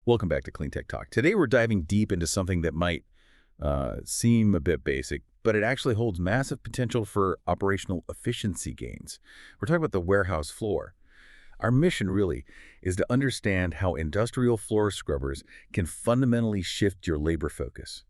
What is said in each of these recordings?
Welcome back to Clean Tech Talk. Today we're diving deep into something that might seem a bit basic, but it actually holds massive potential for operational efficiency gains. We're talking about the warehouse floor. Our mission really is to understand how industrial floor scrubbers can fundamentally shift your labor focus,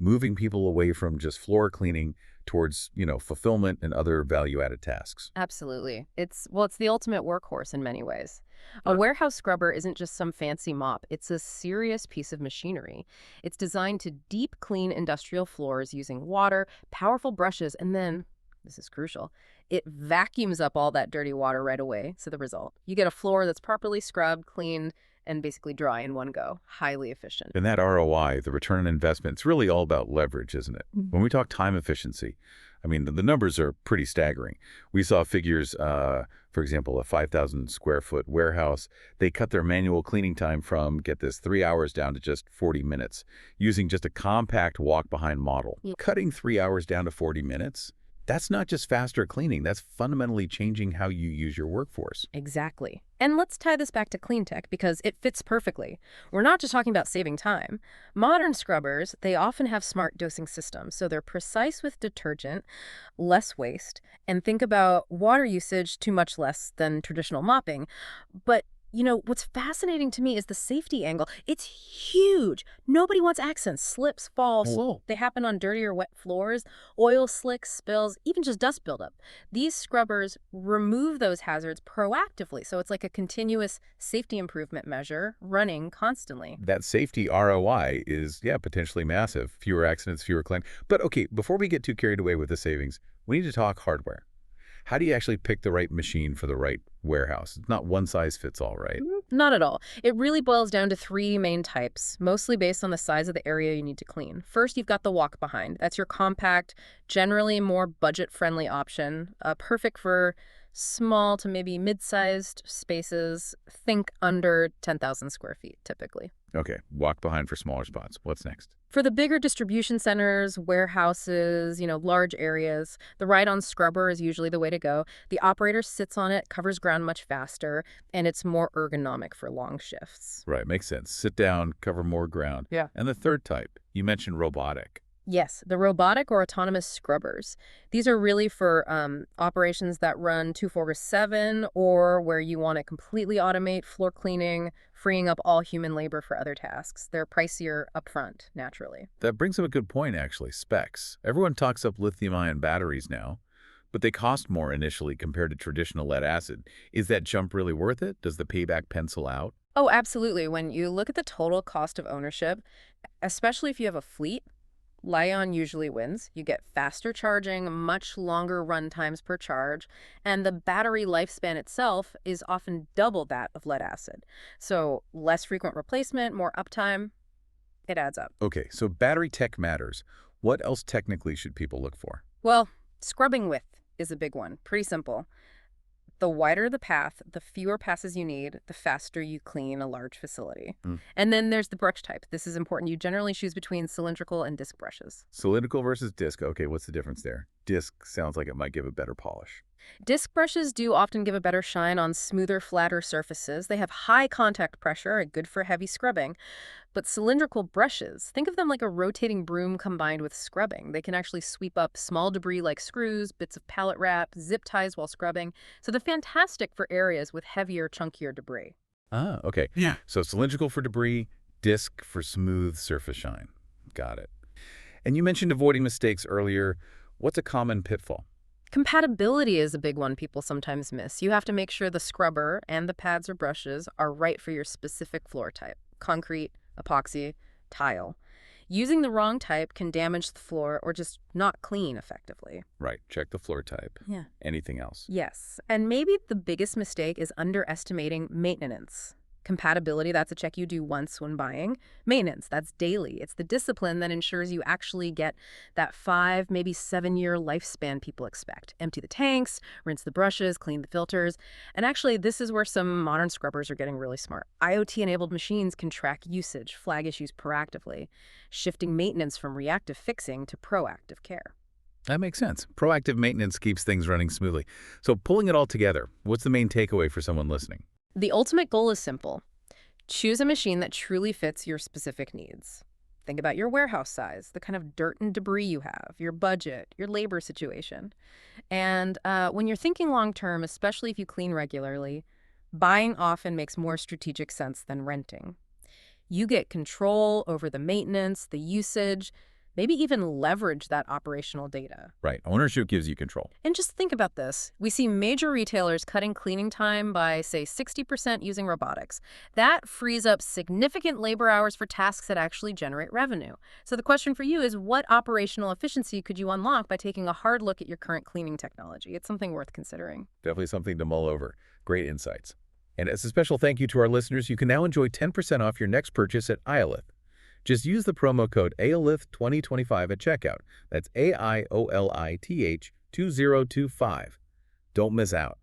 moving people away from just floor cleaning towards, fulfillment and other value-added tasks. Absolutely. It's the ultimate workhorse in many ways. A warehouse scrubber isn't just some fancy mop. It's a serious piece of machinery. It's designed to deep clean industrial floors using water, powerful brushes, and then, this is crucial, it vacuums up all that dirty water right away. So the result, you get a floor that's properly scrubbed, cleaned, and basically dry in one go. Highly efficient. And that ROI, the return on investment, it's really all about leverage, isn't it? When we talk time efficiency, I mean, the numbers are pretty staggering. We saw figures, for example, a 5,000 square foot warehouse. They cut their manual cleaning time from, get this, 3 hours down to just 40 minutes, using just a compact walk-behind model. Cutting 3 hours down to 40 minutes, that's not just faster cleaning. That's fundamentally changing how you use your workforce. Exactly. And let's tie this back to clean tech because it fits perfectly. We're not just talking about saving time. Modern scrubbers, they often have smart dosing systems, so they're precise with detergent, less waste, and think about water usage too much less than traditional mopping. But what's fascinating to me is the safety angle. It's huge. Nobody wants accidents, slips, falls. Whoa. They happen on dirty or wet floors, oil slicks, spills, even just dust buildup. These scrubbers remove those hazards proactively. So it's like a continuous safety improvement measure running constantly. That safety ROI is, potentially massive. Fewer accidents, fewer claims. But okay, before we get too carried away with the savings, we need to talk hardware. How do you actually pick the right machine for the right warehouse? It's not one size fits all, right? Not at all. It really boils down to three main types, mostly based on the size of the area you need to clean. First, you've got the walk-behind. That's your compact, generally more budget-friendly option, perfect for small to maybe mid-sized spaces. Think under 10,000 square feet, typically. Okay, walk behind for smaller spots. What's next? For the bigger distribution centers, warehouses, large areas, the ride-on scrubber is usually the way to go. The operator sits on it, covers ground much faster, and it's more ergonomic for long shifts. Right, makes sense. Sit down, cover more ground. Yeah. And the third type, you mentioned robotic. Yes, the robotic or autonomous scrubbers. These are really for operations that run 24/7 or where you want to completely automate floor cleaning, freeing up all human labor for other tasks. They're pricier upfront, naturally. That brings up a good point, actually, specs. Everyone talks up lithium-ion batteries now, but they cost more initially compared to traditional lead acid. Is that jump really worth it? Does the payback pencil out? Oh, absolutely. When you look at the total cost of ownership, especially if you have a fleet, Lion usually wins. You get faster charging, much longer run times per charge, and the battery lifespan itself is often double that of lead acid. So less frequent replacement, more uptime, it adds up. Okay, so battery tech matters. What else technically should people look for? Well, scrubbing width is a big one. Pretty simple. The wider the path, the fewer passes you need, the faster you clean a large facility. And then there's the brush type. This is important. You generally choose between cylindrical and disc brushes. Cylindrical versus disc. Okay, what's the difference there? Disc sounds like it might give a better polish. Disc brushes do often give a better shine on smoother, flatter surfaces. They have high contact pressure, good for heavy scrubbing. But cylindrical brushes, think of them like a rotating broom combined with scrubbing. They can actually sweep up small debris like screws, bits of pallet wrap, zip ties while scrubbing. So they're fantastic for areas with heavier, chunkier debris. Ah, okay. Yeah. So cylindrical for debris, disc for smooth surface shine. Got it. And you mentioned avoiding mistakes earlier. What's a common pitfall? Compatibility is a big one people sometimes miss. You have to make sure the scrubber and the pads or brushes are right for your specific floor type. Concrete, epoxy, tile. Using the wrong type can damage the floor or just not clean effectively. Right, check the floor type. Yeah. Anything else? Yes. And maybe the biggest mistake is underestimating maintenance. Compatibility, that's a check you do once when buying. Maintenance, that's daily. It's the discipline that ensures you actually get that 5, maybe 7-year lifespan people expect. Empty the tanks, rinse the brushes, clean the filters. And actually, this is where some modern scrubbers are getting really smart. IoT-enabled machines can track usage, flag issues proactively, shifting maintenance from reactive fixing to proactive care. That makes sense. Proactive maintenance keeps things running smoothly. So pulling it all together, what's the main takeaway for someone listening? The ultimate goal is simple. Choose a machine that truly fits your specific needs. Think about your warehouse size, the kind of dirt and debris you have, your budget, your labor situation. And when you're thinking long term, especially if you clean regularly, buying often makes more strategic sense than renting. You get control over the maintenance, the usage, maybe even leverage that operational data. Right. Ownership gives you control. And just think about this. We see major retailers cutting cleaning time by, say, 60% using robotics. That frees up significant labor hours for tasks that actually generate revenue. So the question for you is, what operational efficiency could you unlock by taking a hard look at your current cleaning technology? It's something worth considering. Definitely something to mull over. Great insights. And as a special thank you to our listeners, you can now enjoy 10% off your next purchase at Iolith. Just use the promo code AOLITH2025 at checkout. That's AIOLITH 2025. Don't miss out.